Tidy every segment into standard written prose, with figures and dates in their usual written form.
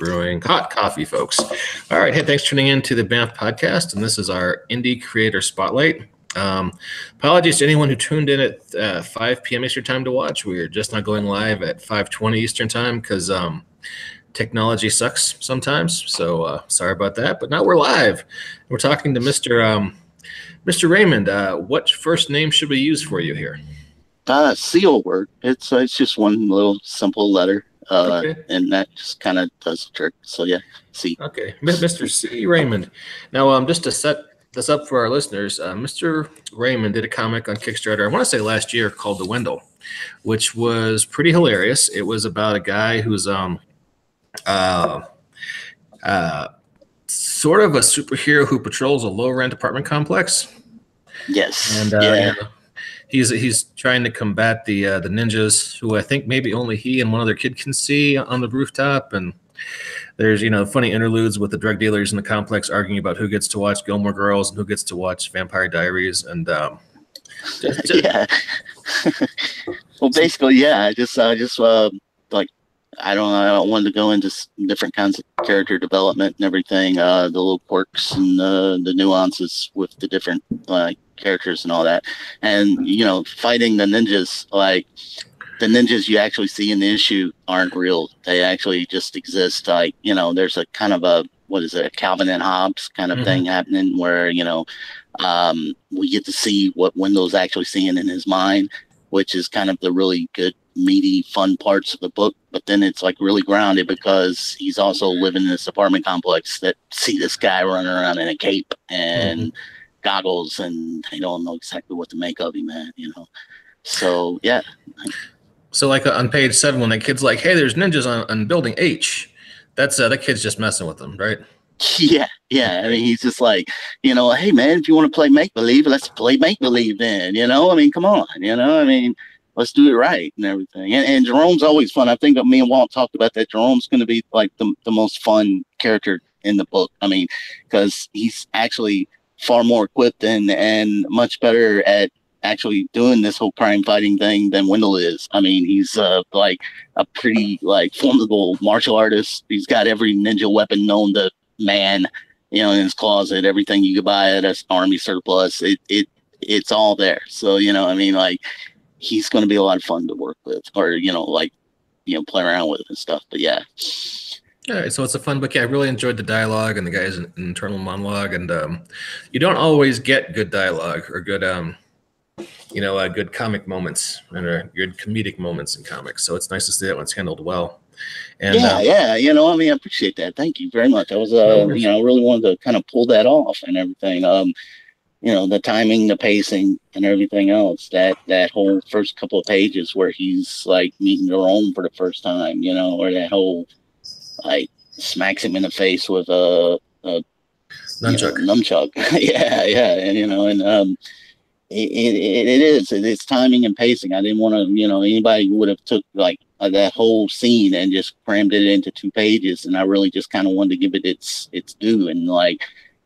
brewing hot coffee, folks. All right. Hey, thanks for tuning in to the Banff podcast. And this is our Indie Creator Spotlight. Apologies to anyone who tuned in at 5 p.m. Eastern time to watch. We're just not going live at 5:20 Eastern time because technology sucks sometimes. So sorry about that. But now we're live. We're talking to Mr. Raymond. What first name should we use for you here? C will work. It's just one little simple letter. Okay. And that just kind of does the trick. So yeah, C. Okay, Mr. Cee Raymond. Now, just to set this up for our listeners, Mr. Raymond did a comic on Kickstarter, I want to say last year, called The Wendell, which was pretty hilarious. It was about a guy who's sort of a superhero who patrols a low-rent apartment complex. Yes. And yeah. He's trying to combat the ninjas, who I think maybe only he and one other kid can see on the rooftop. And there's funny interludes with the drug dealers in the complex arguing about who gets to watch Gilmore Girls and who gets to watch Vampire Diaries. And yeah. Well, basically, yeah. I just like I don't want to go into different kinds of character development and everything. The little quirks and the nuances with the different characters and all that, and fighting the ninjas. Like the ninjas you actually see in the issue aren't real. They actually just exist. Like there's a kind of a a Calvin and Hobbes kind of thing happening where we get to see what Wendell's actually seeing in his mind, which is kind of the really good, meaty, fun parts of the book. But then it's like really grounded because he's also living in this apartment complex that see this guy running around in a cape and goggles, and they don't know exactly what to make of him, man. So yeah. So like on page 7, when the kid's like, "Hey, there's ninjas on building H," that's that kid's just messing with them, right? Yeah. I mean, he's just like, hey man, if you want to play make believe, let's play make believe then. I mean, come on, I mean, let's do it right and everything. And Jerome's always fun. I think me and Walt talked about that. Jerome's going to be like the most fun character in the book. I mean, because he's actually far more equipped and much better at actually doing this whole crime fighting thing than Wendell is. I mean, he's like a pretty formidable martial artist. He's got every ninja weapon known to man, in his closet. Everything you could buy at an army surplus, it's all there. So I mean, like, he's going to be a lot of fun to work with, or play around with and stuff. But yeah. All right, so it's a fun book. Yeah, I really enjoyed the dialogue and the guy's internal monologue, and you don't always get good dialogue or good, good comic moments and good comedic moments in comics. So it's nice to see that one's handled well. And yeah, I mean, I appreciate that. Thank you very much. I was, really wanted to kind of pull that off and everything. The timing, the pacing, and everything else. That whole first couple of pages where he's like meeting Jerome for the first time, or that whole smacks him in the face with a nunchuck. yeah, and it's timing and pacing. I didn't want to, anybody would have took that whole scene and just crammed it into 2 pages, and I really just kind of wanted to give it its due and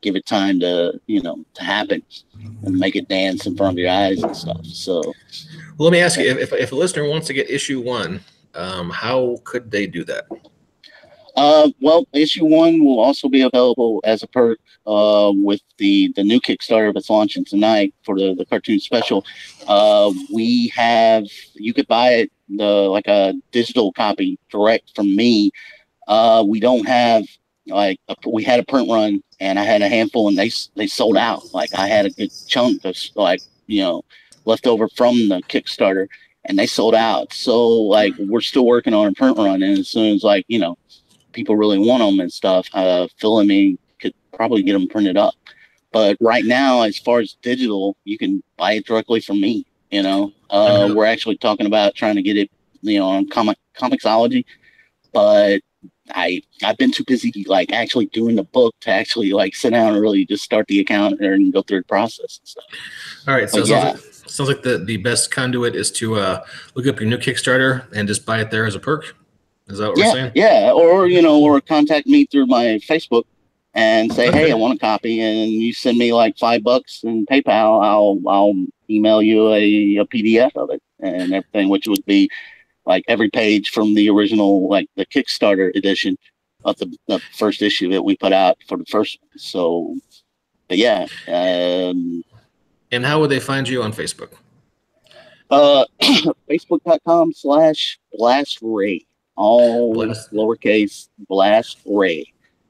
give it time to to happen and make it dance in front of your eyes and stuff. So, well, let me ask you, if a listener wants to get issue 1, how could they do that? Well, issue 1 will also be available as a perk with the new Kickstarter that's launching tonight for the cartoon special. You could buy it like a digital copy direct from me. We don't have we had a print run and I had a handful and they sold out. I had a good chunk of left over from the Kickstarter and they sold out. So we're still working on a print run, and as soon as people really want them and stuff, Phil and me could probably get them printed up. But right now, as far as digital, you can buy it directly from me. We're actually talking about trying to get it, on Comixology, but I've been too busy actually doing the book to actually sit down and really just start the account and go through the process and stuff. All right, so sounds like the best conduit is to look up your new Kickstarter and just buy it there as a perk. Is that what we're saying? Yeah, or contact me through my Facebook and say, hey, I want a copy, and you send me $5 in PayPal. I'll email you a PDF of it and everything, which would be every page from the original, the Kickstarter edition, the first issue that we put out for the first one. So, but yeah. And how would they find you on Facebook? Facebook.com/BlastRay. All lowercase BlastRay.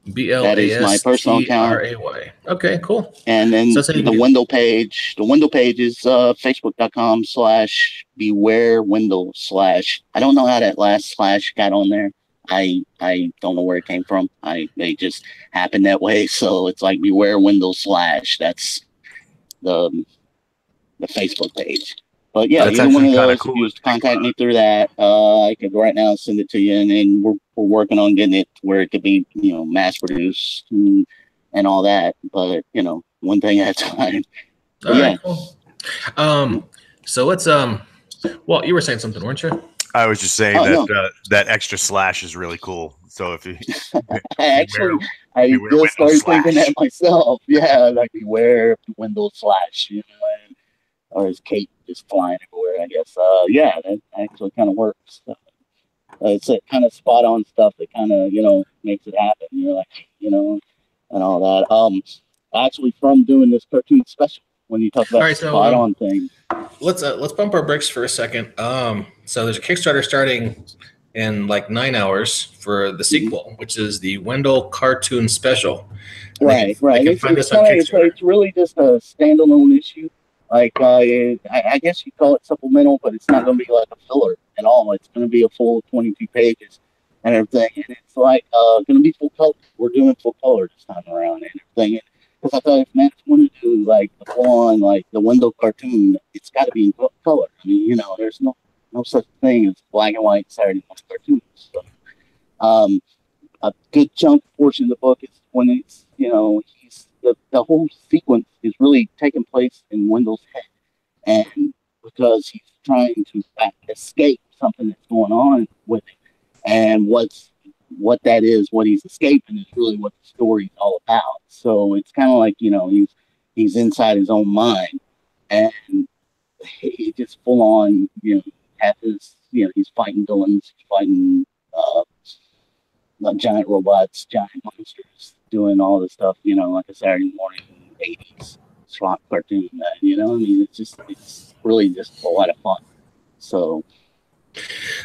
That is my personal account. BLASTRAY. Okay, cool. And then the Wendell page. The Wendell page is Facebook.com/BewareWendell/ I don't know how that last slash got on there. I don't know where it came from. They just happened that way. So it's like Beware Wendell / that's the Facebook page. But yeah, either one of those, cool. If you contact me through that, I could right now send it to you, and then we're working on getting it where it could be, mass produced and all that. But one thing at a time. All right, cool. So let's well, you were saying something, weren't you? I was just saying that extra slash is really cool. So if you I just started thinking that myself. Yeah, like Beware Wendell / or his cape just flying everywhere, I guess. Yeah, that actually kind of works. It's a kind of spot on stuff that kind of, makes it happen. You're like, and all that. Actually, from doing this cartoon special, when you talk about spot on thing. Let's bump our brakes for a second. So there's a Kickstarter starting in like 9 hours for the sequel, which is the Wendell cartoon special. Right. It's really just a standalone issue. Like, I guess you call it supplemental, but it's not going to be like a filler at all. It's going to be a full 22 pages and everything. And it's like going to be full color. We're doing full color this time around and everything. Because I thought if Matt wanted to do like the full-on, like the Wendell cartoon, it's got to be in color. I mean, there's no such thing as black and white Saturday morning cartoons. So, a good chunk portion of the book is when it's, the whole sequence is really taking place in Wendell's head, and because he's trying to escape something that's going on with him, and what that is, what he's escaping is really what the story's all about. So it's kind of like he's inside his own mind, and he just full on has his he's fighting villains, he's fighting giant robots, giant monsters, doing all this stuff, like a Saturday morning 80s slot cartoon. It's really just a lot of fun. So,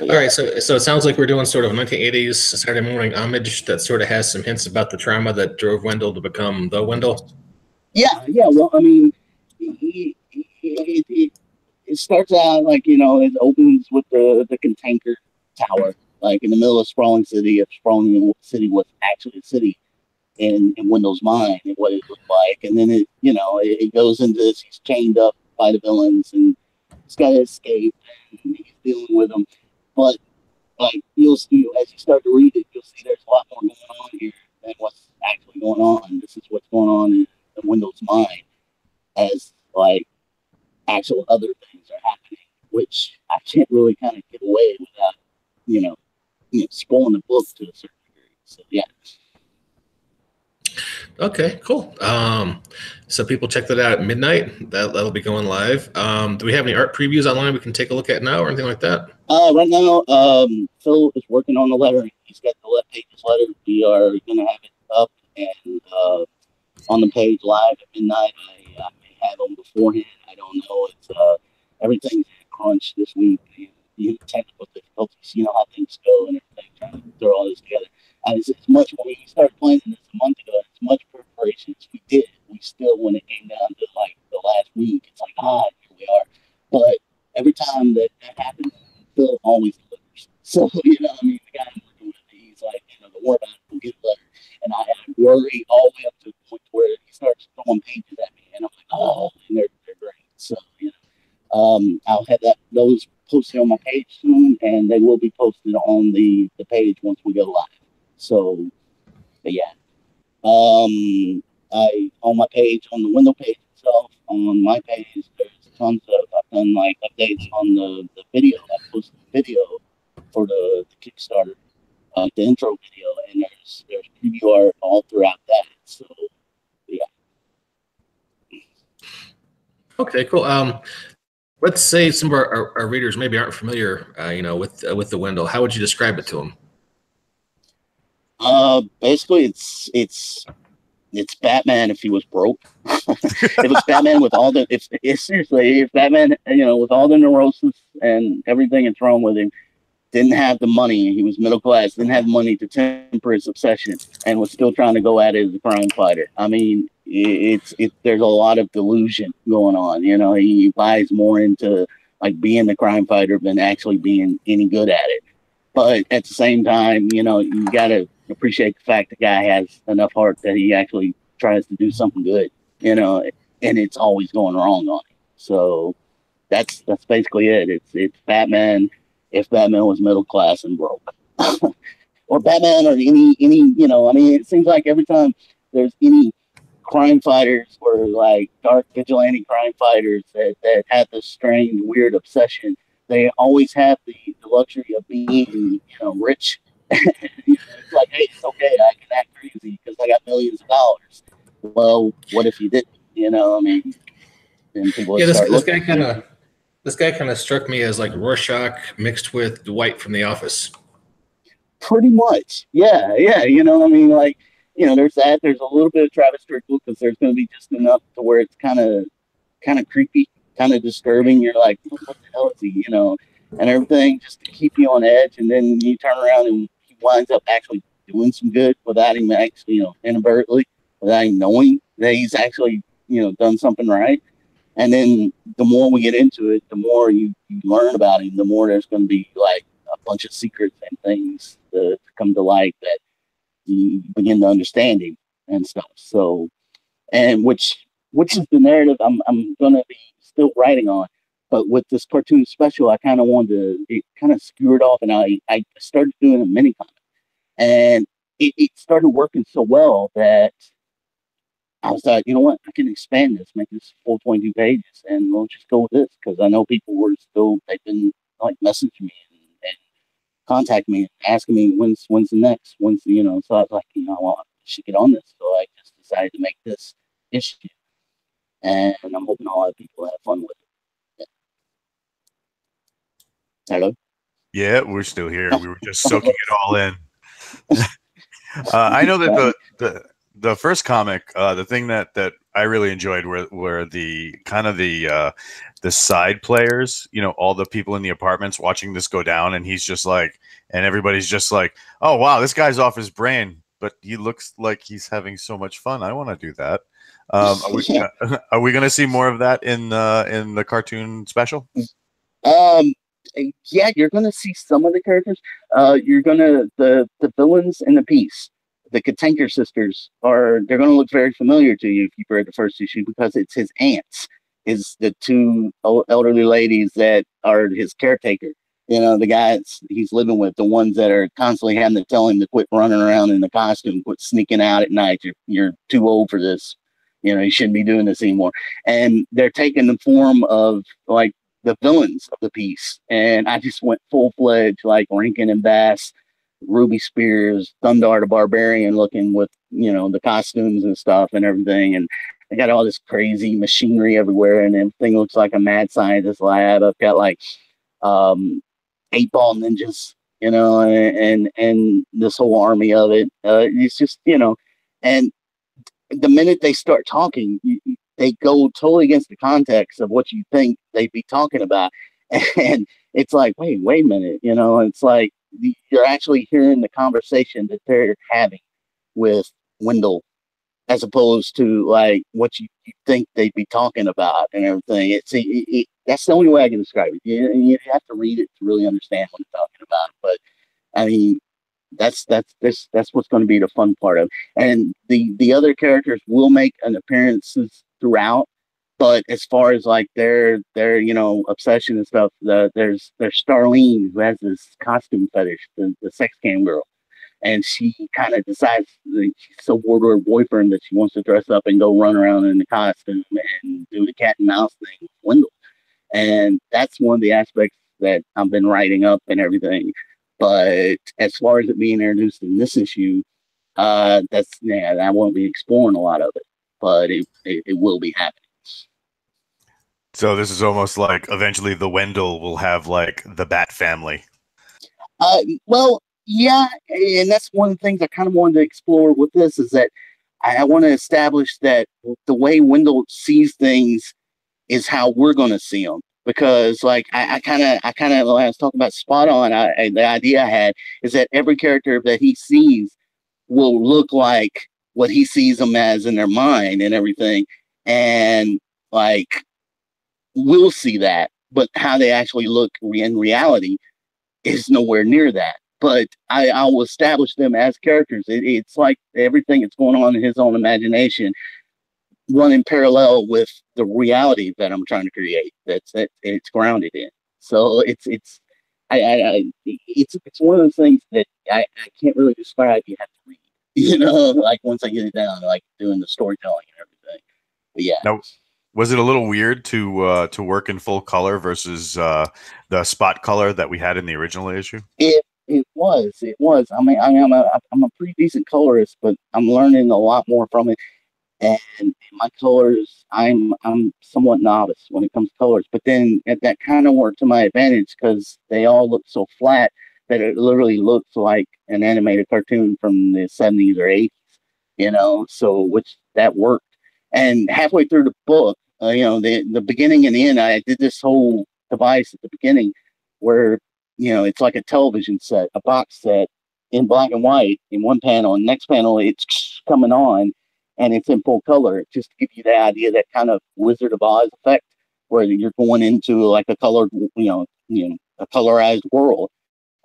all right. So it sounds like we're doing sort of 1980s Saturday morning homage that sort of has some hints about the trauma that drove Wendell to become the Wendell. Yeah. Well, I mean, it starts out like, it opens with the Contanker Tower, like in the middle of Sprawling City. If Sprawling City was actually a city in Wendell's mind and what it looked like, and then it goes into this. He's chained up by the villains and he's got to escape, and he's dealing with them. But like you'll see as you start to read it, you'll see there's a lot more going on here than what's actually going on. This is what's going on in Wendell's mind as like actual other things are happening, which I can't really kind of get away without spoiling the book to a certain degree. So yeah. Okay, cool. So people check that out at midnight. That'll be going live. Do we have any art previews online we can take a look at now or anything like that? Right now, Phil is working on the lettering. He's got the left pages lettered. We are going to have it up and on the page live at midnight. I may have them beforehand. I don't know. It's everything's crunch this week. Technical difficulties. You know how things go and everything. Trying to throw all this together. It's much when we started planning this a month ago. It's much preparation as we did. We still, when it came down to like the last week, it's like, here we are. But every time that happens, Phil always delivers. So the guy I'm working with, he's like, don't worry about it, we'll get it later. And I worry all the way up to the point where he starts throwing pages at me, and I'm like, and they're great. So I'll have those posted on my page soon, and they will be posted on the page once we go live. So, but yeah, on my page, on the Wendell page itself, on my page, there's tons of, I've done like updates on the video. I posted the video for the Kickstarter, the intro video, and there's preview art all throughout that. So, yeah. Okay, cool. Let's say some of our readers maybe aren't familiar, with the Wendell. How would you describe it to them? Basically, it's Batman if he was broke. It was Batman with all the seriously, if Batman, with all the neurosis and everything that's wrong with him, didn't have the money. He was middle class, didn't have money to temper his obsession, and was still trying to go at it as a crime fighter. I mean, there's a lot of delusion going on. He buys more into like being the crime fighter than actually being any good at it. But at the same time, you gotta appreciate the fact the guy has enough heart that he actually tries to do something good. And it's always going wrong on him. So that's basically it. It's Batman if Batman was middle class and broke, or Batman or any. I mean, it seems like every time there's any crime fighters or like dark vigilante crime fighters that have this strange, weird obsession, they always have the luxury of being, rich. It's like, hey, it's okay, I can act crazy because I got millions of dollars. Well, what if you didn't? I mean, then people would start this guy kind of struck me as like Rorschach mixed with Dwight from The Office. Pretty much, yeah. I mean, like, there's that. There's a little bit of Travis Trickle because there's going to be just enough to where it's kind of creepy, kind of disturbing. You're like, what the hell is he? And everything just to keep you on edge. And then you turn around and he winds up actually doing some good without him actually, inadvertently, without him knowing that he's actually, done something right. And then the more we get into it, the more you learn about him, the more there's going to be like a bunch of secrets and things to come to light that you begin to understand him and stuff. So, and which is the narrative I'm going to be still writing on. But with this cartoon special, I kind of it kind of skewered off, and I started doing a mini comic, and it started working so well that I was like, you know what, I can expand this, make this 422 pages, and we'll just go with this because I know people they've been like messaging me and contact me, asking me when's the next, so I was like, well, I should get on this, so I just decided to make this issue, and I'm hoping a lot of people have fun with it. Hello? Yeah, we're still here. We were just soaking it all in. I know that the first comic, the thing that I really enjoyed were the kind of the side players, all the people in the apartments watching this go down, and he's just like, and everybody's just like, oh wow, this guy's off his brain, but he looks like he's having so much fun. I want to do that. Are we going to see more of that in the cartoon special? Yeah, you're gonna see some of the characters. You're gonna the villains in the piece, the Katanker sisters they're gonna look very familiar to you if you've read the first issue because it's his aunts, is the two elderly ladies that are his caretaker. The guys he's living with, the ones that are constantly having to tell him to quit running around in the costume, quit sneaking out at night. You're too old for this. You shouldn't be doing this anymore. And they're taking the form of like the villains of the piece, and I just went full-fledged like Rankin and Bass, Ruby Spears, Thundar the Barbarian looking with the costumes and stuff and everything, and they got all this crazy machinery everywhere, and everything looks like a mad scientist lab. I've got like 8-ball ninjas, and this whole army of it. It's just and the minute they start talking, they go totally against the context of what you think they'd be talking about. And it's like, wait a minute, it's like you're actually hearing the conversation that they're having with Wendell as opposed to like what you think they'd be talking about and everything. That's the only way I can describe it. You have to read it to really understand what they're talking about. But I mean, that's what's going to be the fun part of it. And the other characters will make an appearances throughout, but as far as like their obsession and stuff, there's Starlene, who has this costume fetish, the sex cam girl, and she kind of decides that she's so bored with her boyfriend that she wants to dress up and go run around in the costume and do the cat and mouse thing with Wendell. And that's one of the aspects that I've been writing up and everything. But as far as it being introduced in this issue, I won't be exploring a lot of it, but it will be happening. So this is almost like eventually the Wendell will have like the Bat family. Well, Yeah, and that's one of the things I kind of wanted to explore with this is that I want to establish that the way Wendell sees things is how we're going to see them. Because like I kind of when I was talking about spot on, the idea I had is that every character that he sees will look like what he sees them as in their mind and everything, and like we'll see that, but how they actually look in reality is nowhere near that. But I will establish them as characters. It's like everything that's going on in his own imagination running parallel with the reality that I'm trying to create. That it's grounded in. So it's one of those things that I can't really describe. You have to read, like once I get it down, like doing the storytelling and everything. But yeah. Now, was it a little weird to work in full color versus the spot color that we had in the original issue? It was. I mean, I'm a pretty decent colorist, but I'm learning a lot more from it. And my colors, I'm somewhat novice when it comes to colors. But then that kind of worked to my advantage because they all look so flat that it literally looks like an animated cartoon from the 70s or 80s. So which that worked. And halfway through the book, the beginning and the end, I did this whole device at the beginning where, it's like a television set, a box set in black and white in one panel, and next panel it's coming on and it's in full color, just to give you the idea, that kind of Wizard of Oz effect where you're going into like a colored, a colorized world.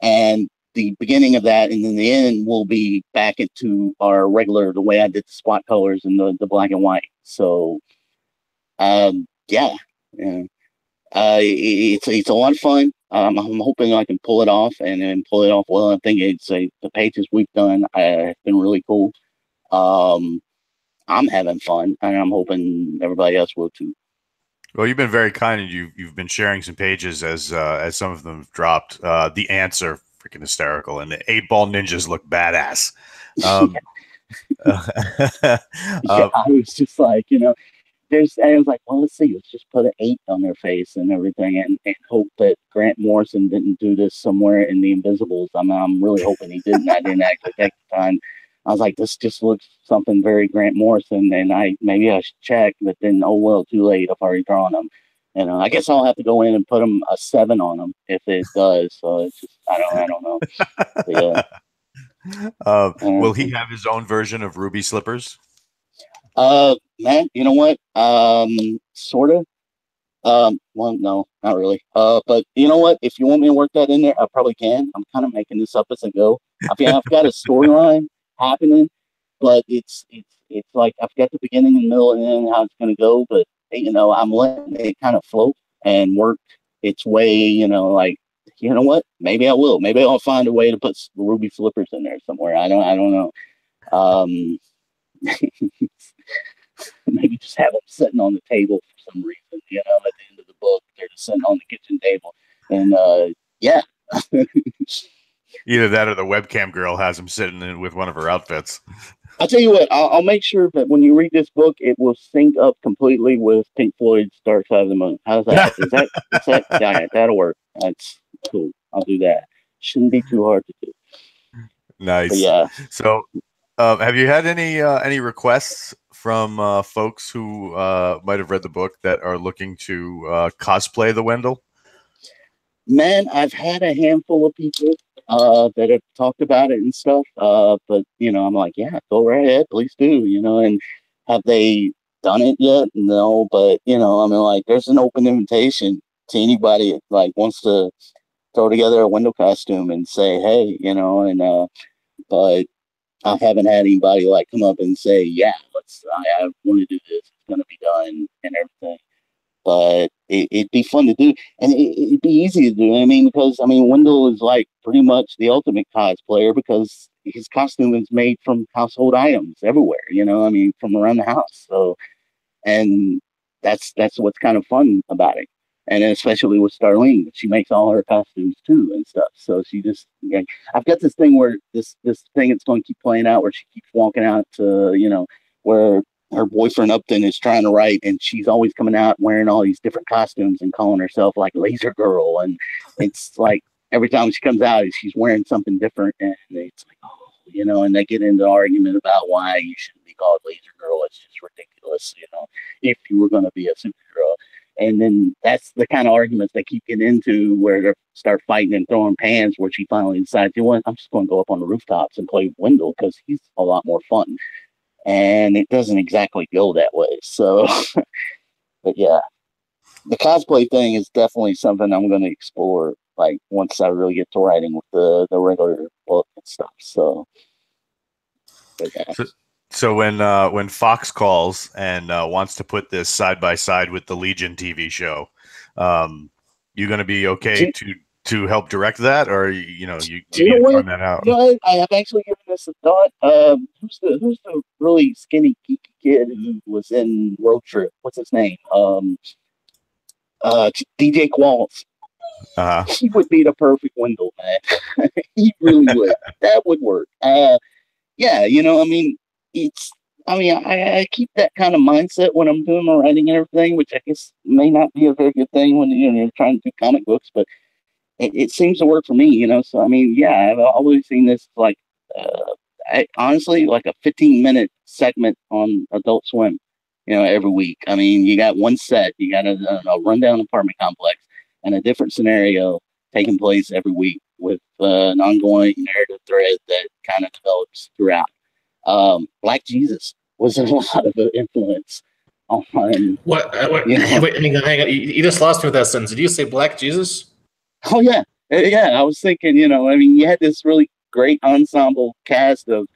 And the beginning of that and then the end will be back into our regular, the way I did the spot colors and the black and white. So, yeah. It's a lot of fun. I'm hoping I can pull it off and pull it off well. I think the pages we've done have been really cool. I'm having fun, and I'm hoping everybody else will too. Well, you've been very kind, and you've been sharing some pages as some of them have dropped. The ants are freaking hysterical, and the 8-ball ninjas look badass. I was just like, I was like, well, let's see, let's just put an 8 on their face and everything, and hope that Grant Morrison didn't do this somewhere in the Invisibles. I'm really hoping he didn't. I didn't actually take the time. I was like, this just looks something very Grant Morrison, and maybe I should check, but then, oh well, too late. I've already drawn them. I guess I'll have to go in and put them a 7 on them if it does. So it's just, I don't know. But, yeah. Will he have his own version of Ruby Slippers? Man, you know what? Sort of. Well, no, not really. But you know what? If you want me to work that in there, I probably can. I'm kind of making this up as I go. I've got a storyline happening, but it's like I've got the beginning and middle and then how it's going to go. But I'm letting it kind of float and work its way. Like, you know what? Maybe I will. Maybe I'll find a way to put Ruby Slippers in there somewhere. I don't know. Maybe just have them sitting on the table for some reason. At the end of the book, they're just sitting on the kitchen table, and yeah. Either that or the webcam girl has them sitting in with one of her outfits. I'll tell you what, I'll make sure that when you read this book, it will sync up completely with Pink Floyd's Dark Side of the Moon. How's that? Is that yeah, that'll work. That's cool. I'll do that. Shouldn't be too hard to do. Nice. But yeah. So, have you had any requests from folks who might have read the book that are looking to cosplay the Wendell? Man, I've had a handful of people that have talked about it and stuff. But I'm like, yeah, go right ahead, please do. And have they done it yet? No, but like, there's an open invitation to anybody that, like, wants to throw together a Wendell costume and say, hey, but I haven't had anybody like come up and say, yeah, I want to do this. It's going to be done and everything. But it'd be fun to do, and it'd be easy to do. Because Wendell is like pretty much the ultimate cosplayer because his costume is made from household items everywhere. From around the house. So, and that's what's kind of fun about it. And especially with Starlene, she makes all her costumes too and stuff. So she just, I've got this thing where this thing that's going to keep playing out where she keeps walking out to, where her boyfriend Upton is trying to write, and she's always coming out wearing all these different costumes and calling herself like Laser Girl. And it's like, every time she comes out, she's wearing something different, and it's like, oh, you know, and they get into an argument about why you shouldn't be called Laser Girl. It's just ridiculous, you know, if you were going to be a superhero. And then that's the kind of arguments they keep getting into, where they start fighting and throwing pans, where she finally decides, you know what, I'm just going to go up on the rooftops and play Wendell because he's a lot more fun. And it doesn't exactly go that way. So, but yeah, the cosplay thing is definitely something I'm going to explore, like, once I really get to writing with the regular book and stuff. So, but yeah. So when Fox calls and wants to put this side by side with the Legion TV show, you going to be okay to help direct that, or you need to find that out? You know, I have actually given this a thought. Who's the really skinny geeky kid who was in Road Trip? What's his name? DJ Qualls. He would be the perfect Wendell, man. He really would. That would work. Yeah, you know, I mean, I keep that kind of mindset when I'm doing my writing and everything, which I guess may not be a very good thing when you're trying to do comic books, but it seems to work for me, you know. So I mean, yeah, I've always seen this like, honestly, like a 15-minute segment on Adult Swim, you know, every week. I mean, you got one set, you got a rundown apartment complex, and a different scenario taking place every week with an ongoing narrative thread that kind of develops throughout. Black Jesus was a lot of influence on what wait, hang on. You just lost me with that sentence. Did you say Black Jesus? Oh yeah. I was thinking, you know, I mean, you had this really great ensemble cast of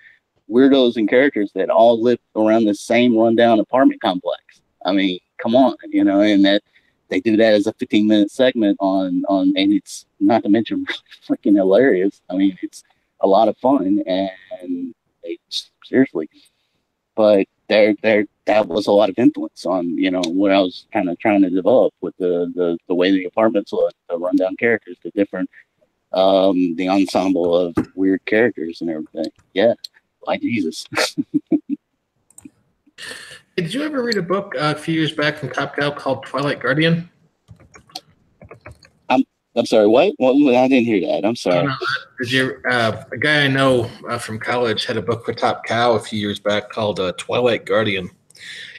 weirdos and characters that all lived around the same rundown apartment complex. I mean, come on, you know, and that they do that as a 15-minute segment on, and it's not to mention really freaking hilarious. I mean, it's a lot of fun, and seriously, but that was a lot of influence on, you know, what I was kind of trying to develop with the way the apartments look, the rundown characters, the different the ensemble of weird characters and everything. Yeah, like Jesus. Did you ever read a book a few years back from Top Cow called Twilight Guardian? I'm sorry, what? Well, I didn't hear that. I'm sorry. Did you? A guy I know from college had a book for Top Cow a few years back called Twilight Guardian.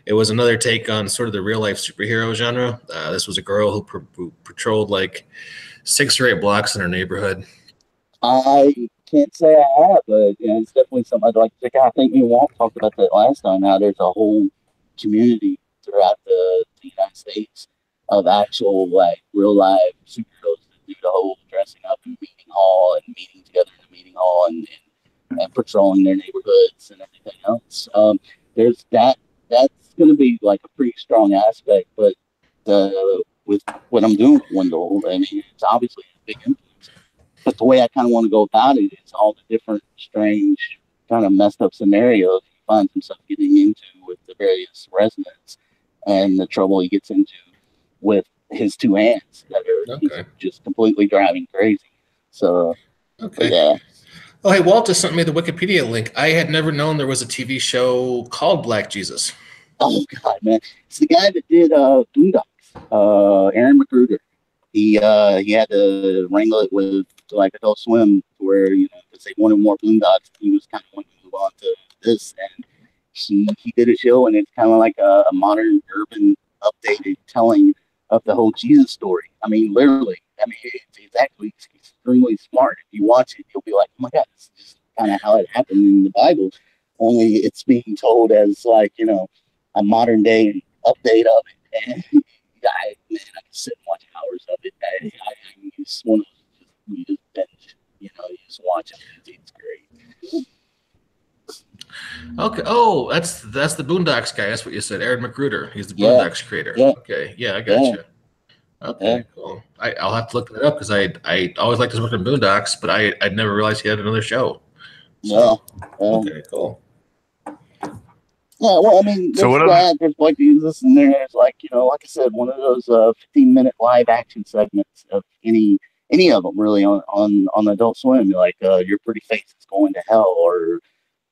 It was another take on sort of the real life superhero genre. This was a girl who patrolled like 6 or 8 blocks in her neighborhood. I can't say I have, but you know, it's definitely something I'd like to check out. I think me and Walt talked about that last time. Now there's a whole community throughout the United States of actual, like, real life superheroes that do the whole dressing up in meeting hall and meeting together in the meeting hall and patrolling their neighborhoods and everything else. There's that. That's going to be like a pretty strong aspect, but with what I'm doing with Wendell, I mean, it's obviously a big influence. But the way I kind of want to go about it is all the different strange, kind of messed up scenarios he finds himself getting into with the various residents and the trouble he gets into with his 2 aunts that are just completely driving crazy. So, yeah. Oh, hey, Walt just sent me the Wikipedia link. I had never known there was a TV show called Black Jesus. Oh, God, man. It's the guy that did Boondocks, Aaron McGruder. He had to wrangle it with, like, Adult Swim, where, you know, because they wanted more Boondocks, he was kind of wanting to move on to this, and he did a show, and it's kind of like a modern, urban, updated telling of the whole Jesus story. I mean, literally. I mean, it's actually extremely smart. If you watch it, you'll be like, oh my God, this is just kind of how it happened in the Bible. Only it's being told as, like, you know, a modern day update of it. And I can sit and watch hours of it. I just want to you just binge. You know, you just watch it. It's great. Okay. Oh, that's the Boondocks guy. That's what you said. Aaron McGruder. He's the Boondocks creator. Yeah. Okay. Yeah, I got you. Okay, cool. I'll have to look that up because I always liked his work on Boondocks, but I'd never realized he had another show. So, okay, cool. Yeah, well, I mean, there's Black Jesus, and there's, like, you know, like I said, one of those 15-minute live action segments of any of them really on Adult Swim, like Your Pretty Face is Going to Hell, or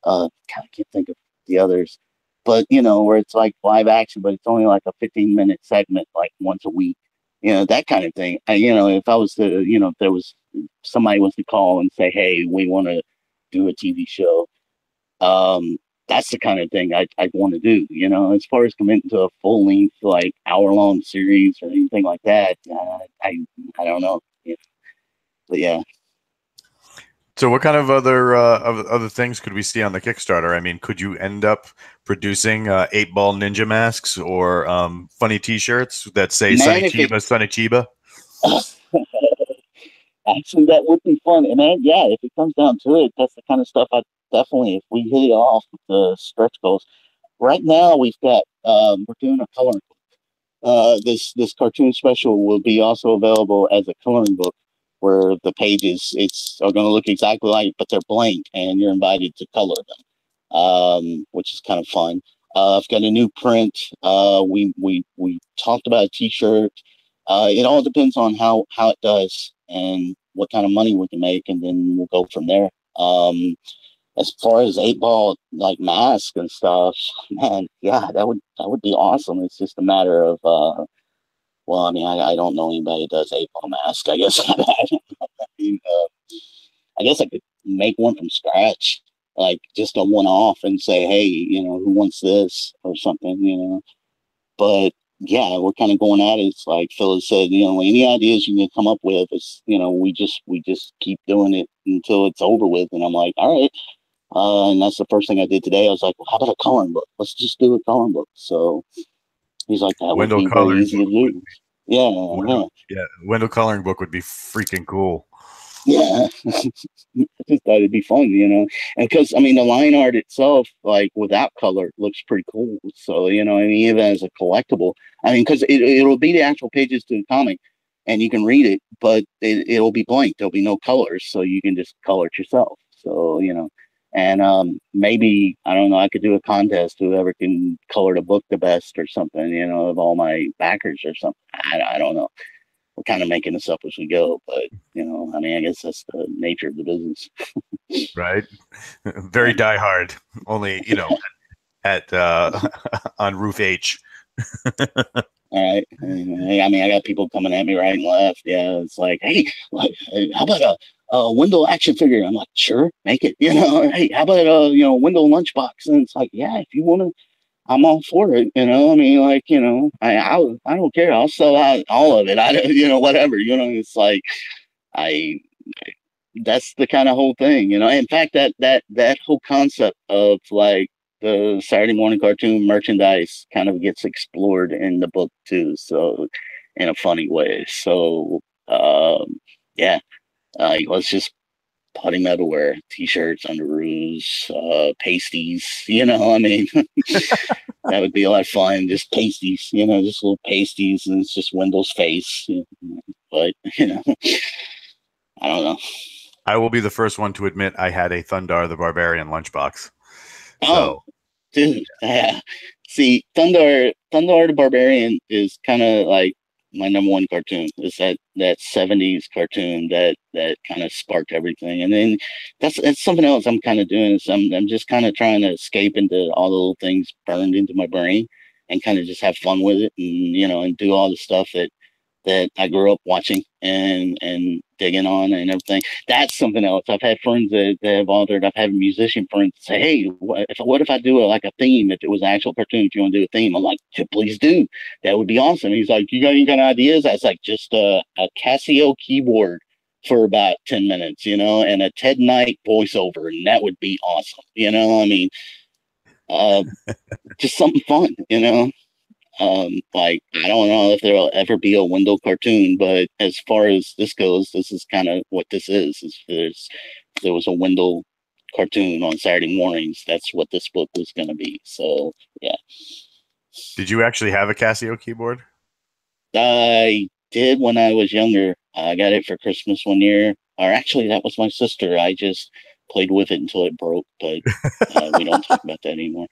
I can't think of the others, but, you know, where it's like live action, but it's only like a 15-minute segment, like once a week, you know, that kind of thing. You know, if I was to, you know, if there was somebody was to call and say, hey, we want to do a TV show, that's the kind of thing I'd want to do, you know. As far as committing to a full length, like hour-long series or anything like that, I don't know. Yeah. But yeah. So what kind of other things could we see on the Kickstarter? I mean, could you end up producing 8-ball ninja masks or funny T-shirts that say Man, Sunny Chiba, Sunny Chiba? Actually, that would be fun. And then, yeah, if it comes down to it, that's the kind of stuff I definitely, if we hit it off with the stretch goals. Right now, we've got, we're doing a coloring book. This cartoon special will be also available as a coloring book where the pages are going to look exactly like, but they're blank and you're invited to color them, which is kind of fun. I've got a new print. We talked about a T-shirt. It all depends on how it does and what kind of money we can make, and then we'll go from there. As far as 8-ball like mask and stuff, man, yeah, that would be awesome. It's just a matter of well, I mean, I don't know anybody that does 8-ball mask. I guess I mean, I guess I could make one from scratch, like just a one-off, and say, hey, you know, who wants this or something, you know. But yeah, we're kind of going at it. It's like Phyllis said, you know, any ideas you can come up with, is, you know, we just keep doing it until it's over with. And I'm like, all right. And that's the first thing I did today. I was like, well, how about a coloring book? Let's just do a coloring book. So he's like, that would Wendell be very coloring easy book to do. Yeah. Yeah, Wendell coloring book would be freaking cool. Yeah. I just thought it'd be fun, you know, and because I mean the line art itself, like without color, looks pretty cool. So you know, I mean, even as a collectible, I mean, because it'll be the actual pages to the comic, and you can read it, but it'll be blank. There'll be no colors, so you can just color it yourself. So you know, and maybe I don't know, I could do a contest, whoever can color the book the best or something, you know, of all my backers or something. I don't know. We're kind of making this up as we go, but you know, I mean, I guess that's the nature of the business. Right? Very diehard. Only, you know, at on roof H. All right. I mean, I got people coming at me right and left. Yeah, it's like, hey, how about a Wendell action figure? I'm like, sure, make it. You know, hey, how about a Wendell lunchbox? And it's like, yeah, if you want to, I'm all for it. You know, I mean, like, you know, I don't care. I'll sell out all of it. I don't, you know, whatever. You know, it's like I that's the kind of whole thing, you know. In fact, that whole concept of like the Saturday morning cartoon merchandise kind of gets explored in the book too, so in a funny way. So yeah, let's just put him everywhere: t-shirts, underoos, pasties. You know, I mean, that would be a lot of fun. Just pasties, you know, just little pasties, and it's just Wendell's face. But you know, I don't know. I will be the first one to admit I had a Thundar the Barbarian lunchbox. Oh, dude, yeah. See, Thundar the Barbarian is kind of like my number one cartoon. Is that 70s cartoon that kind of sparked everything. And then that's something else I'm kind of doing. Is I'm just kind of trying to escape into all the little things burned into my brain and kind of just have fun with it, and you know, and do all the stuff that I grew up watching and digging on and everything. That's something else. I've had friends that have authored. I've had musician friends say, "Hey, what if I do like a theme? If it was an actual cartoon, if you want to do a theme?" I'm like, "Please do. That would be awesome." He's like, "You got any kind of ideas?" I was like, "Just a Casio keyboard for about 10 minutes, you know, and a Ted Knight voiceover, and that would be awesome." You know, I mean, just something fun, you know. Like, I don't know if there'll ever be a Wendell cartoon, but as far as this goes, this is kind of what this is. There was a Wendell cartoon on Saturday mornings. That's what this book was going to be. So, yeah. Did you actually have a Casio keyboard? I did when I was younger. I got it for Christmas one year. Or actually, that was my sister. I just played with it until it broke, but we don't talk about that anymore.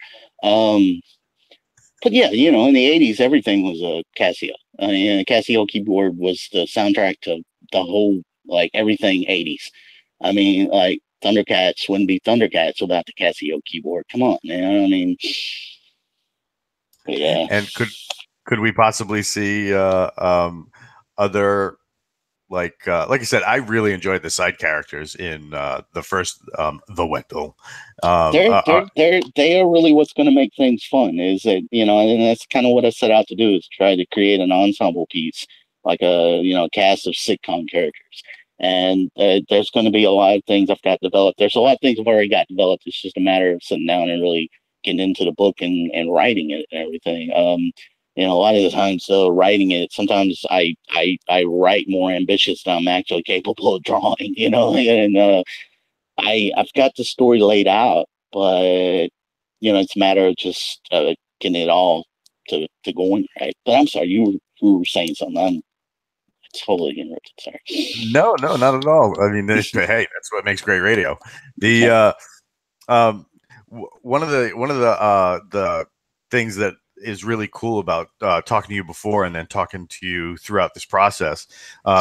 But yeah, you know, in the 80s, everything was a Casio. I mean, a Casio keyboard was the soundtrack to the whole, like, everything 80s. I mean, like, Thundercats wouldn't be Thundercats without the Casio keyboard. Come on, man. I mean, yeah. And could we possibly see other like I said, I really enjoyed the side characters in the first the Wendell. They are really what's going to make things fun. Is that, and that's kind of what I set out to do, is try to create an ensemble piece, like a cast of sitcom characters. And there's going to be a lot of things I've got developed. There's a lot of things I've already got developed. It's just a matter of sitting down and really getting into the book and writing it and everything. A lot of the times, though, writing it, sometimes I write more ambitious than I'm actually capable of drawing. And I've got the story laid out, but it's a matter of just getting it all to going right. But I'm sorry, you were saying something. I'm totally interrupted. Sorry. No, not at all. I mean, hey, that's what makes great radio. The one of the things that is really cool about talking to you before and then talking to you throughout this process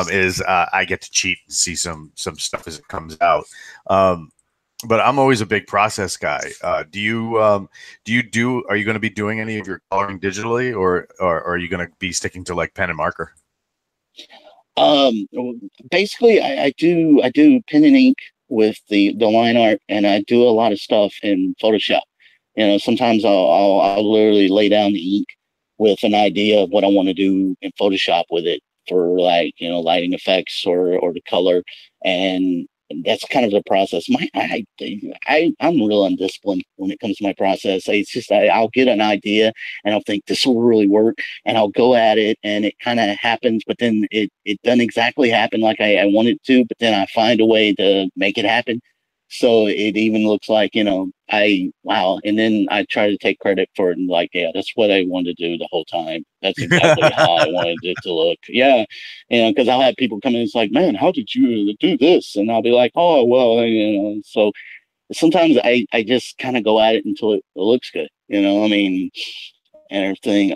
is I get to cheat and see some stuff as it comes out. But I'm always a big process guy. Are you going to be doing any of your coloring digitally, or are you going to be sticking to like pen and marker? Basically I do pen and ink with the line art, and I do a lot of stuff in Photoshop. Sometimes I'll literally lay down the ink with an idea of what I want to do in Photoshop with it for, like, lighting effects or the color. And that's kind of the process. I'm real undisciplined when it comes to my process. It's just, I'll get an idea and I'll think this will really work, and I'll go at it, and it kind of happens, but then it doesn't exactly happen like I want it to, but then I find a way to make it happen. So it even looks like, wow. And then I try to take credit for it and, like, yeah, that's what I wanted to do the whole time. That's exactly how I wanted it to look. Yeah. Because I'll have people come in and it's like, man, how did you do this? And I'll be like, oh, well, so sometimes I just kind of go at it until it looks good, I mean, and everything.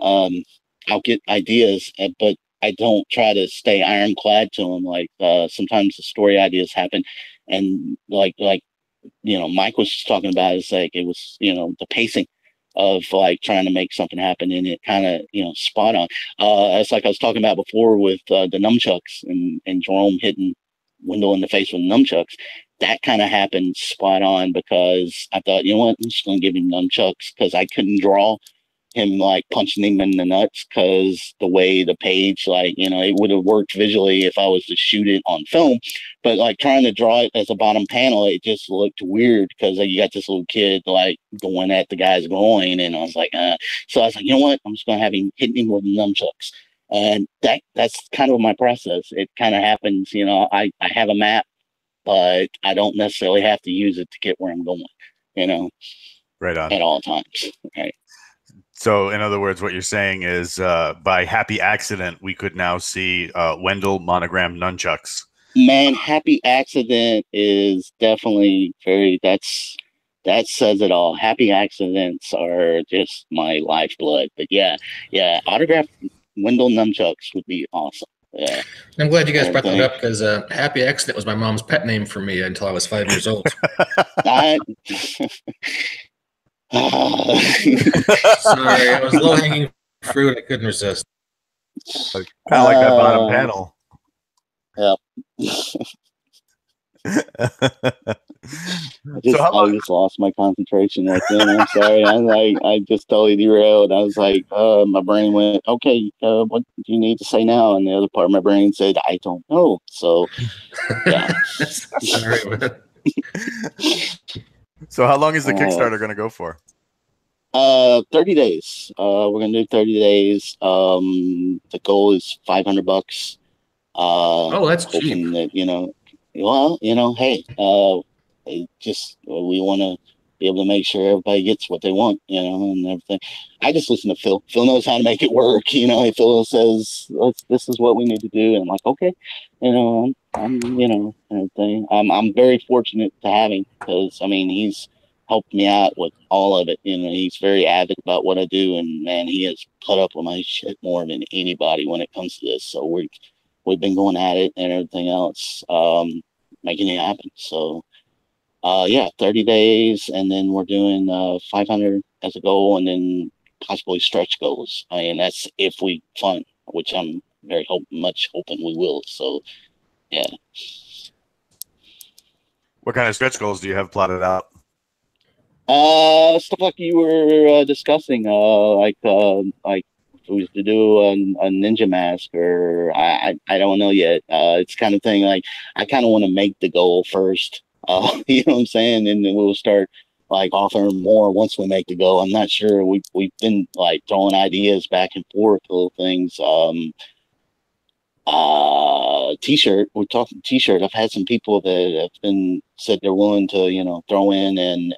I'll get ideas, but I don't try to stay ironclad to them. Like, sometimes the story ideas happen, and like Mike was just talking about, is like, it was, the pacing of, like, trying to make something happen, and it kind of, spot on. It's like I was talking about before with the nunchucks and Jerome hitting Wendell in the face with nunchucks. That kind of happened spot on, because I thought, you know what, I'm just going to give him nunchucks, because I couldn't draw him, like, punching him in the nuts, because the way the page, like, it would have worked visually if I was to shoot it on film, but, like, trying to draw it as a bottom panel, it just looked weird, because you got this little kid, like, going at the guy's groin, and I was like, so I was like, you know what, I'm just gonna have him hitting him with nunchucks. And that's kind of my process. It kind of happens, I have a map, but I don't necessarily have to use it to get where I'm going, right on, at all times. Right. So, in other words, what you're saying is, by happy accident, we could now see Wendell monogram nunchucks. Man, happy accident is definitely that says it all. Happy accidents are just my lifeblood. But yeah, autographed Wendell nunchucks would be awesome. Yeah. I'm glad you guys brought that up, because Happy Accident was my mom's pet name for me until I was 5 years old. Sorry, I was low-hanging fruit. I couldn't resist. Kind of like that bottom panel. Yeah. I just lost my concentration right then. I'm sorry. I just totally derailed. I was like, my brain went, okay, what do you need to say now? And the other part of my brain said, I don't know. So, yeah. Sorry, man. So how long is the Kickstarter going to go for? 30 days. We're going to do 30 days. The goal is $500. Oh, that's cheap. That, hey, we want to be able to make sure everybody gets what they want, and everything. I just listen to Phil. Phil knows how to make it work. Phil says, this is what we need to do. And I'm like, okay, I'm everything. I'm very fortunate to have him, because, I mean, he's helped me out with all of it. He's very avid about what I do, and man, he has put up with my shit more than anybody when it comes to this. So we've been going at it and everything else, making it happen. So, 30 days, and then we're doing 500 as a goal, and then possibly stretch goals. And that's if we fund, which I'm very much hoping we will. So, Yeah. What kind of stretch goals do you have plotted out? Stuff like you were discussing, like if we was to do a ninja mask, or I don't know yet. It's kind of thing like I kind of want to make the goal first. You know what I'm saying, and then we'll start like offering more once we make the goal. I'm not sure. We've been like throwing ideas back and forth, little things. T-shirt. We're talking T-shirt. I've had some people that have been said they're willing to, throw in and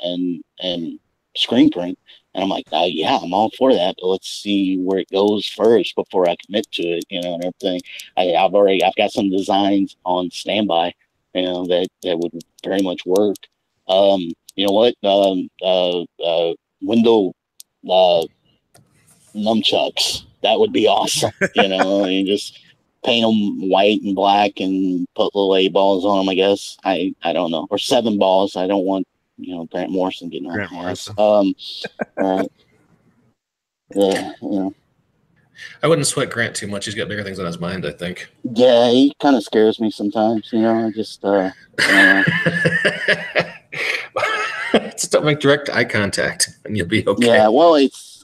screen print, and I'm like, yeah, I'm all for that, but let's see where it goes first before I commit to it, and everything. I've got some designs on standby, that would very much work. You know what? Wendell nunchucks. That would be awesome, and just paint them white and black and put little 8 balls on them, I guess. I don't know. Or 7 balls. I don't want, Grant Morrison getting on my ass. I wouldn't sweat Grant too much. He's got bigger things on his mind, I think. Yeah, he kind of scares me sometimes, I just, just don't make direct eye contact and you'll be okay. Yeah, well,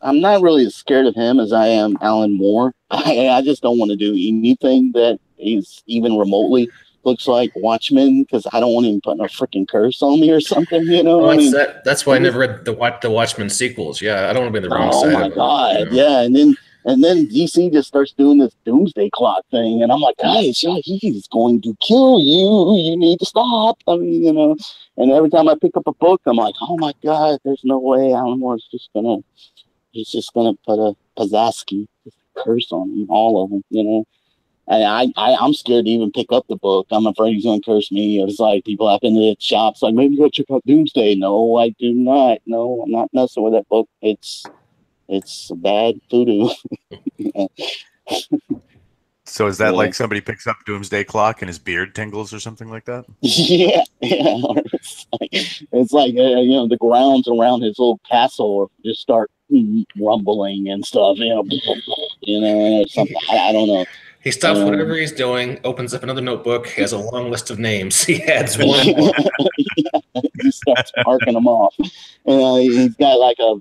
I'm not really as scared of him as I am Alan Moore. I just don't want to do anything that is even remotely looks like Watchmen, because I don't want him putting a freaking curse on me or something, That's why I never read the Watchmen sequels. Yeah, I don't want to be on the wrong side. Oh my God, yeah, and then DC just starts doing this doomsday clock thing, and I'm like, guys, yeah, he's going to kill you. You need to stop. I mean, and every time I pick up a book, I'm like, oh my God, there's no way Alan Moore's he's just gonna put a Pazaski curse on him, all of them, And I'm scared to even pick up the book. I'm afraid he's gonna curse me. It's like people up in the shops like, maybe go check out Doomsday. No, I do not. No, I'm not messing with that book. It's bad voodoo. So is that like somebody picks up Doomsday Clock and his beard tingles or something like that? Yeah. It's like the grounds around his little castle just start rumbling and stuff. Or something. I don't know. He stops whatever he's doing, opens up another notebook, he has a long list of names. He adds one more. He starts marking them off. He's got like a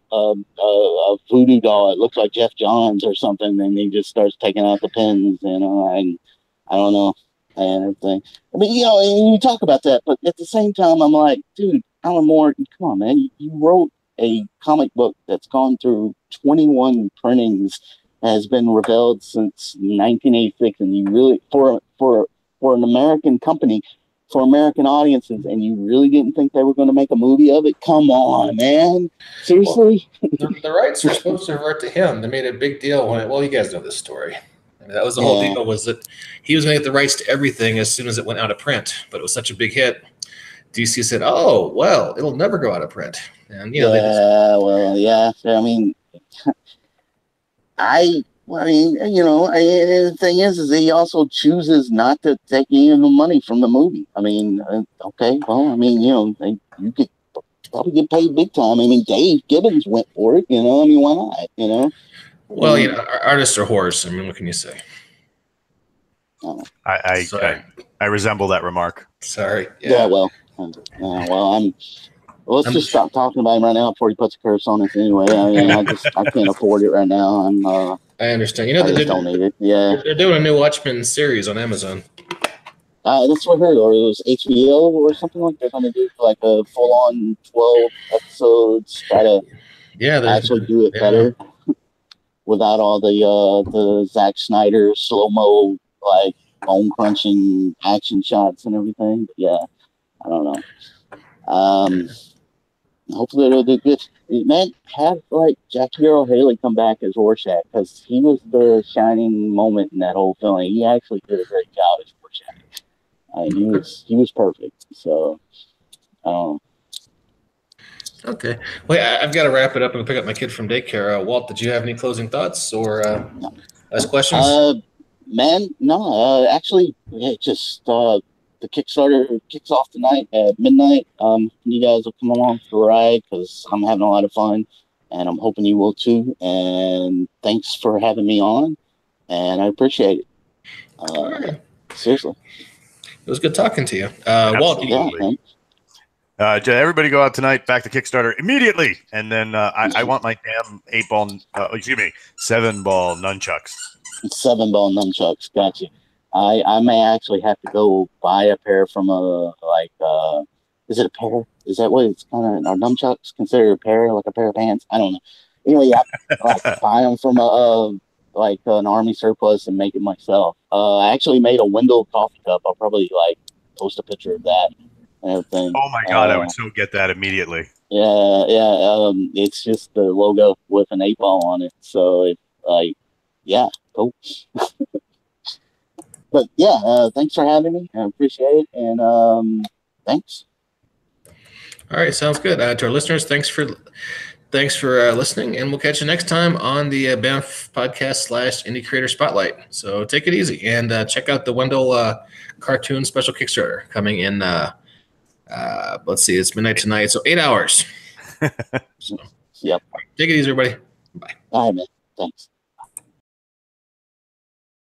voodoo doll. It looks like Jeff Johns or something, and he just starts taking out the pins, and I don't know, and everything. I mean, and you talk about that, but at the same time, I'm like, dude, Alan Moore, come on, man. You wrote a comic book that's gone through 21 printings, has been revealed since 1986, and you really, for an American company, for American audiences, and you really didn't think they were going to make a movie of it? Come on, man. Seriously? Well, the rights were supposed to revert to him. They made a big deal when you guys know this story. I mean, that was the whole deal, was that he was going to get the rights to everything as soon as it went out of print, but it was such a big hit. DC said, oh, well, it'll never go out of print. And, I mean, the thing is he also chooses not to take any of the money from the movie. I mean, okay, well, I mean, you could probably get paid big time. I mean, Dave Gibbons went for it, I mean, why not, Well, artists are whores. I mean, what can you say? I resemble that remark. Sorry. Yeah, well, let's just stop talking about him right now before he puts a curse on us anyway. I mean, I can't afford it right now. I understand. I just don't need it. Yeah. They're doing a new Watchmen series on Amazon. That's what I heard, or it was HBO or something like that. They're going to do like a full-on 12 episodes, try to actually do it better without all the Zack Snyder slow-mo, like bone-crunching action shots and everything. But yeah, I don't know. Hopefully it'll do good. Man, have like Jackie Earl Haley come back as Rorschach, because he was the shining moment in that whole film. He actually did a great job as Rorschach. He was perfect. So, okay. Well, I've got to wrap it up and pick up my kid from daycare. Walt, did you have any closing thoughts or last questions? Man, no. Actually, just the Kickstarter kicks off tonight at midnight. You guys will come along for the ride, because I'm having a lot of fun, and I'm hoping you will too. And thanks for having me on, and I appreciate it. Seriously. It was good talking to you. Walt, Absolutely. Everybody go out tonight, back to Kickstarter immediately. And then I want my damn 7-ball nunchucks. 7-ball nunchucks, gotcha. I may actually have to go buy a pair from is it a pair? Is that what it's kind of? Are nunchucks considered a pair, like a pair of pants? I don't know. Anyway, I buy them from an army surplus and make it myself. I actually made a Wendell coffee cup. I'll probably post a picture of that and everything. Oh my god, I would so get that immediately. Yeah. It's just the logo with an 8-ball on it. So cool. But yeah, thanks for having me. I appreciate it, and thanks. All right, sounds good. To our listeners, thanks for listening, and we'll catch you next time on the Banff podcast / Indie Creator Spotlight. So take it easy and check out the Wendell cartoon special Kickstarter coming in. Let's see, it's midnight tonight, so 8 hours. So, yep. Take it easy, everybody. Bye. All right, man. Thanks.